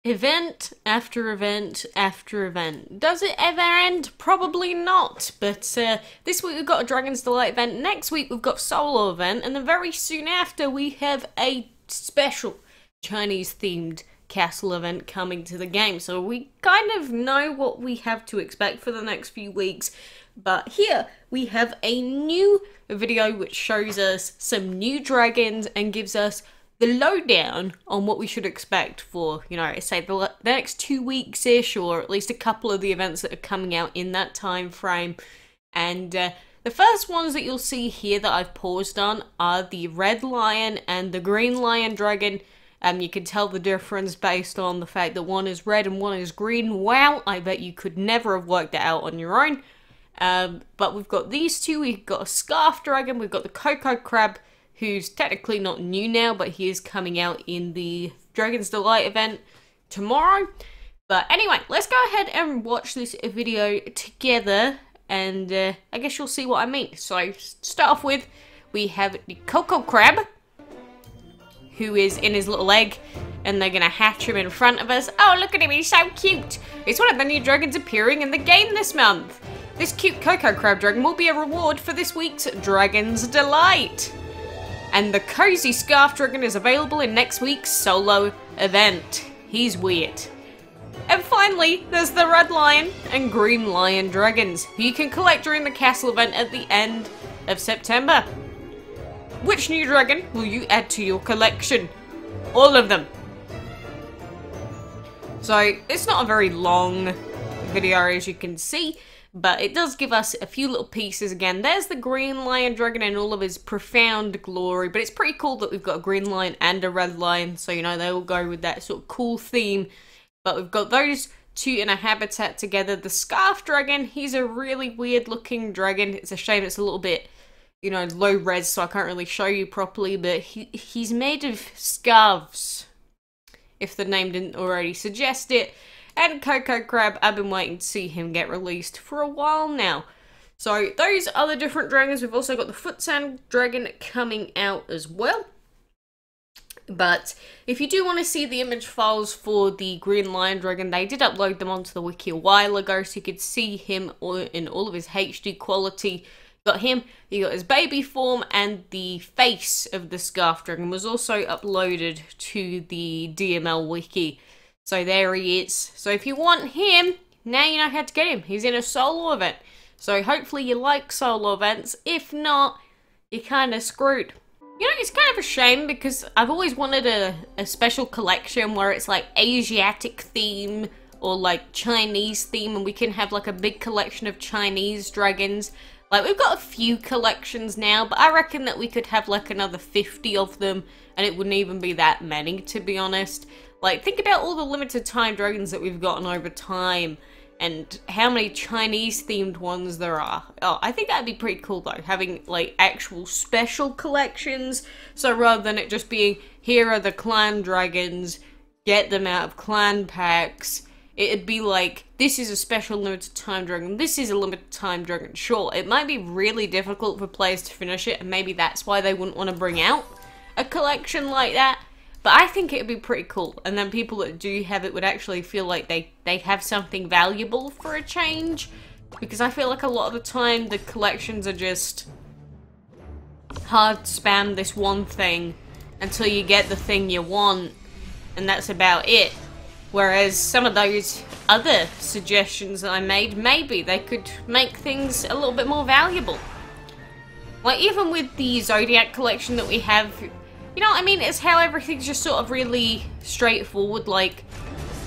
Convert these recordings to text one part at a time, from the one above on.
Event after event after event. Does it ever end? Probably not. But this week we've got a Dragon's Delight event. Next week we've got solo event. And then very soon after we have a special Chinese-themed castle event coming to the game. So we kind of know what we have to expect for the next few weeks. But here we have a new video which shows us some new dragons and gives us the lowdown on what we should expect for, you know, say the next 2 weeks-ish, or at least a couple of the events that are coming out in that time frame. And the first ones that you'll see here that I've paused on are the red lion and the green lion dragon. You can tell the difference based on the fact that one is red and one is green. Wow, I bet you could never have worked that out on your own. But we've got these two. We've got a scarf dragon, we've got the cocoa crab, who's technically not new now, but he is coming out in the Dragon's Delight event tomorrow. But anyway, let's go ahead and watch this video together, and I guess you'll see what I mean. So, start off with, we have the cocoa crab, who is in his little egg, and they're gonna hatch him in front of us. Oh, look at him, he's so cute! It's one of the new dragons appearing in the game this month. This cute cocoa crab dragon will be a reward for this week's Dragon's Delight. And the cozy scarf dragon is available in next week's solo event. He's weird. And finally, there's the red lion and green lion dragons, who you can collect during the castle event at the end of September. Which new dragon will you add to your collection? All of them. So, it's not a very long video, as you can see, but it does give us a few little pieces again. There's the green lion dragon in all of his profound glory, but it's pretty cool that we've got a green lion and a red lion, so you know, they all go with that sort of cool theme. But we've got those two in a habitat together. The scarf dragon, he's a really weird looking dragon. It's a shame it's a little bit, you know, low res, so I can't really show you properly, but he's made of scarves, if the name didn't already suggest it. And Cocoa Crab, I've been waiting to see him get released for a while now. So those are the different dragons. We've also got the Foot Sand Dragon coming out as well. But if you do want to see the image files for the Green Lion Dragon, they did upload them onto the wiki a while ago, so you could see him in all of his HD quality. You got him, you got his baby form, and the face of the Scarf Dragon was also uploaded to the DML wiki. So there he is. So if you want him, now you know how to get him. He's in a solo event. So hopefully you like solo events. If not, you're kind of screwed. You know, it's kind of a shame because I've always wanted a special collection where it's like Asiatic theme or like Chinese theme, and we can have like a big collection of Chinese dragons. Like, we've got a few collections now, but I reckon that we could have like another 50 of them, and it wouldn't even be that many, to be honest. Like, think about all the limited time dragons that we've gotten over time, and how many Chinese-themed ones there are. Oh, I think that'd be pretty cool, though, having, like, actual special collections. So rather than it just being, here are the clan dragons, get them out of clan packs, it'd be like, this is a special limited time dragon, this is a limited time dragon. Sure, it might be really difficult for players to finish it, and maybe that's why they wouldn't want to bring out a collection like that. But I think it would be pretty cool, and then people that do have it would actually feel like they have something valuable for a change, because I feel like a lot of the time the collections are just hard spam this one thing until you get the thing you want, and that's about it. Whereas some of those other suggestions that I made, maybe they could make things a little bit more valuable. Like, even with the Zodiac collection that we have, you know what I mean? It's how everything's just sort of really straightforward. Like,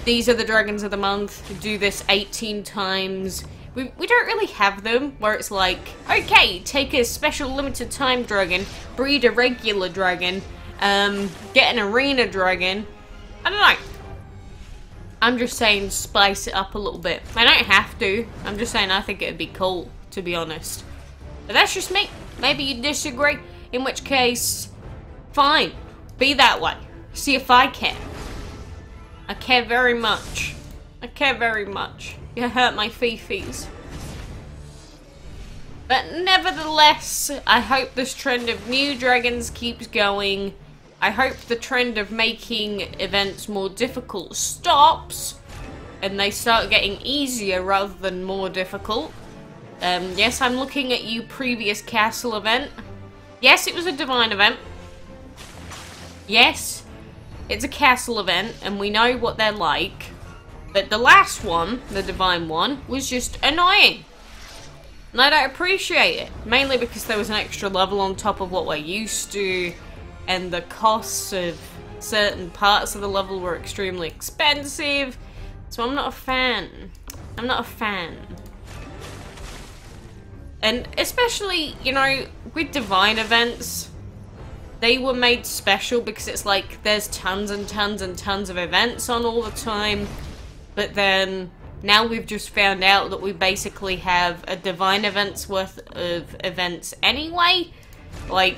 these are the dragons of the month, do this 18 times. We don't really have them where it's like, okay, take a special limited time dragon, breed a regular dragon, get an arena dragon. I don't know. I'm just saying spice it up a little bit. I don't have to. I'm just saying I think it'd be cool, to be honest. But that's just me. Maybe you disagree, in which case, fine, be that way. See if I care. I care very much. I care very much. You hurt my fifis. But nevertheless, I hope this trend of new dragons keeps going. I hope the trend of making events more difficult stops and they start getting easier rather than more difficult. Yes, I'm looking at you, previous castle event. Yes, it was a divine event. Yes, it's a castle event, and we know what they're like. But the last one, the divine one, was just annoying. And I don't appreciate it. Mainly because there was an extra level on top of what we're used to, and the costs of certain parts of the level were extremely expensive. So I'm not a fan. I'm not a fan. And especially, you know, with divine events, they were made special because it's like there's tons and tons and tons of events on all the time. But then now we've just found out that we basically have a divine event's worth of events anyway. Like,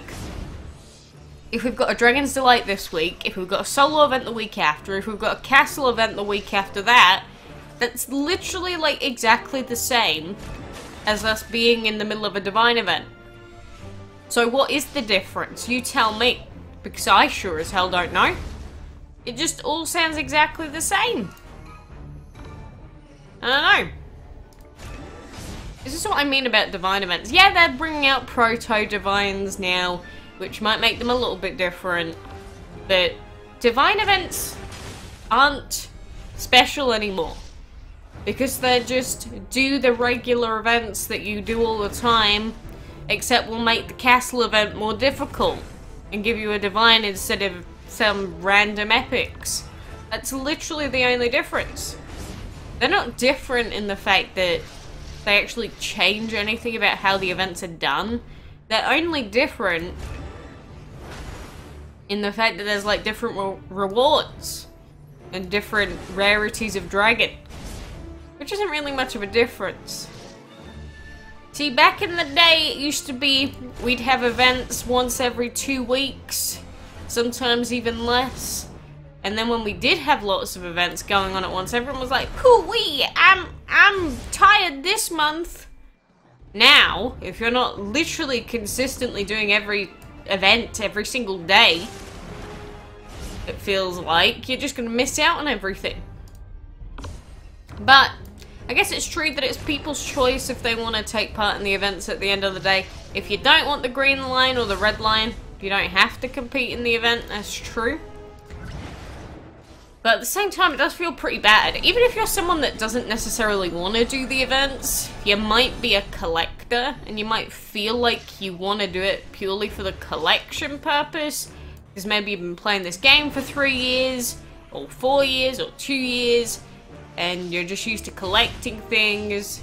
if we've got a Dragon's Delight this week, if we've got a solo event the week after, if we've got a castle event the week after that, that's literally like exactly the same as us being in the middle of a divine event. So what is the difference? You tell me. Because I sure as hell don't know. It just all sounds exactly the same. I don't know. This is what I mean about divine events. Yeah, they're bringing out proto-divines now, which might make them a little bit different. But divine events aren't special anymore. Because they just do the regular events that you do all the time, except we'll make the castle event more difficult and give you a divine instead of some random epics. That's literally the only difference. They're not different in the fact that they actually change anything about how the events are done. They're only different in the fact that there's like different rewards and different rarities of dragon. Which isn't really much of a difference. See, back in the day, it used to be we'd have events once every 2 weeks, sometimes even less. And then when we did have lots of events going on at once, everyone was like, "Hoo-wee, I'm tired this month." Now, if you're not literally consistently doing every event every single day, it feels like you're just gonna miss out on everything. But I guess it's true that it's people's choice if they want to take part in the events at the end of the day. If you don't want the green line or the red line, you don't have to compete in the event, that's true. But at the same time, it does feel pretty bad. Even if you're someone that doesn't necessarily want to do the events, you might be a collector, and you might feel like you want to do it purely for the collection purpose. Because maybe you've been playing this game for 3 years, or 4 years, or 2 years, and you're just used to collecting things.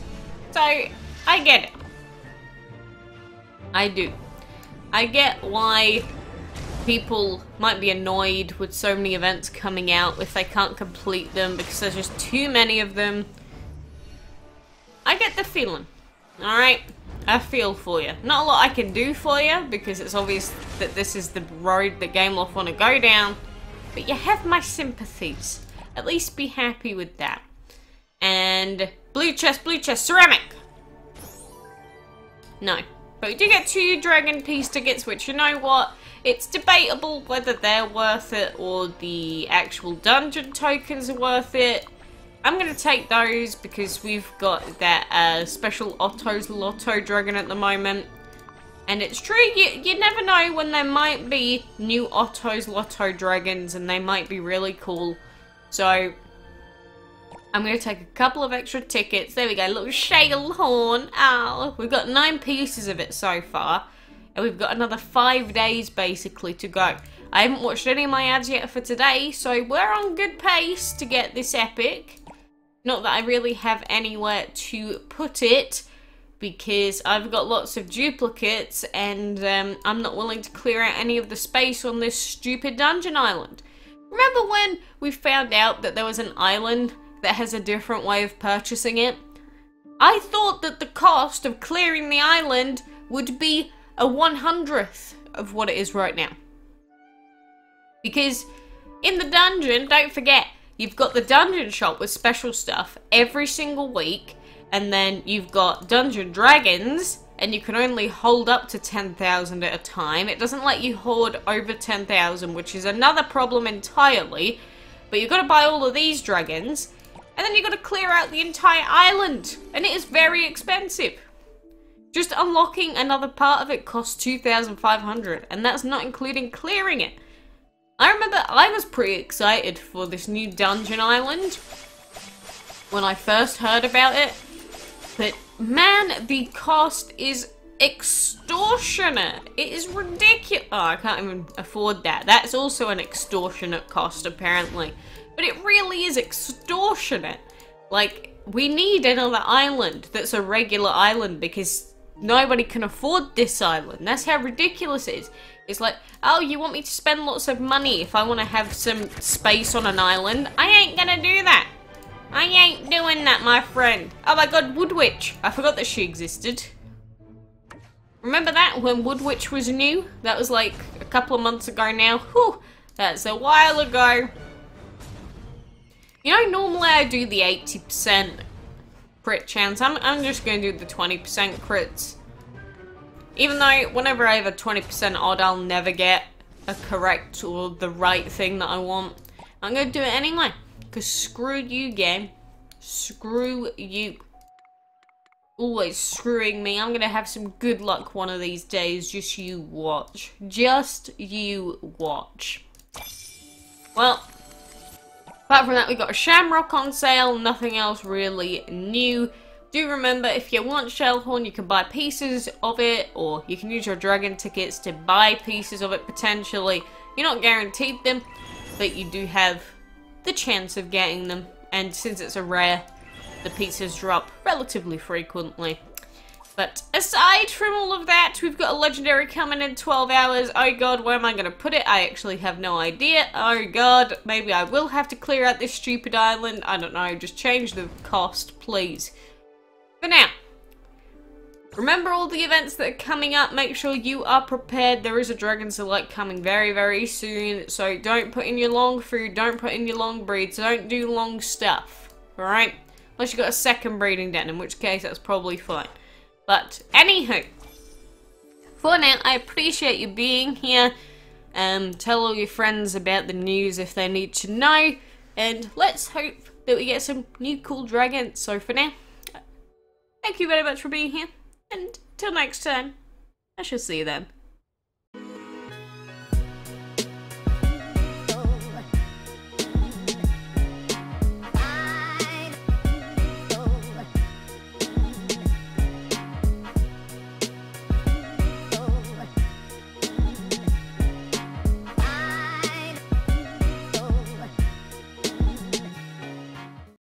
So, I get it. I do. I get why people might be annoyed with so many events coming out if they can't complete them because there's just too many of them. I get the feeling. Alright? I feel for you. Not a lot I can do for you because it's obvious that this is the road that Gameloft want to go down. But you have my sympathies. At least be happy with that. And blue chest, ceramic! No. But we do get 2 dragon piece tickets, which, you know what? It's debatable whether they're worth it or the actual dungeon tokens are worth it. I'm going to take those because we've got that special Otto's Lotto dragon at the moment. And it's true, you never know when there might be new Otto's Lotto dragons and they might be really cool. So, I'm going to take a couple of extra tickets. There we go, little shale horn. Oh, we've got 9 pieces of it so far. And we've got another 5 days basically to go. I haven't watched any of my ads yet for today, so we're on good pace to get this epic. Not that I really have anywhere to put it, because I've got lots of duplicates and I'm not willing to clear out any of the space on this stupid dungeon island. Remember when we found out that there was an island that has a different way of purchasing it? I thought that the cost of clearing the island would be a 100th of what it is right now. Because in the dungeon, don't forget, you've got the dungeon shop with special stuff every single week, and then you've got dungeon dragons and you can only hold up to 10,000 at a time. It doesn't let you hoard over 10,000, which is another problem entirely. But you've got to buy all of these dragons, and then you've got to clear out the entire island, and it is very expensive. Just unlocking another part of it costs 2,500, and that's not including clearing it. I remember I was pretty excited for this new dungeon island when I first heard about it, but man, the cost is extortionate. It is ridiculous. Oh, I can't even afford that. That's also an extortionate cost, apparently. But it really is extortionate. Like, we need another island that's a regular island because nobody can afford this island. That's how ridiculous it is. It's like, oh, you want me to spend lots of money if I want to have some space on an island? I ain't gonna do that. I ain't doing that, my friend. Oh my god, Wood Witch. I forgot that she existed. Remember that when Wood Witch was new? That was like a couple of months ago now. Whew, that's a while ago. You know, normally I do the 80% crit chance. I'm just going to do the 20% crits. Even though whenever I have a 20% odd, I'll never get a correct or the right thing that I want. I'm going to do it anyway. Because screw you, game. Screw you. Always screwing me. I'm going to have some good luck one of these days. Just you watch. Just you watch. Well, apart from that, we got a Shamrock on sale. Nothing else really new. Do remember, if you want Shellhorn, you can buy pieces of it, or you can use your dragon tickets to buy pieces of it potentially. You're not guaranteed them, but you do have the chance of getting them. And since it's a rare, the pieces drop relatively frequently. But aside from all of that, we've got a legendary coming in 12 hours. Oh god, where am I going to put it? I actually have no idea. Oh god, maybe I will have to clear out this stupid island. I don't know, just change the cost, please. For now, remember all the events that are coming up. Make sure you are prepared. There is a Dragon Select coming very, very soon. So don't put in your long food. Don't put in your long breeds. Don't do long stuff. Alright? Unless you've got a second breeding den, in which case that's probably fine. But, anywho. For now, I appreciate you being here. Tell all your friends about the news if they need to know. And let's hope that we get some new cool dragons. So for now, thank you very much for being here. And till next time, I shall see you then.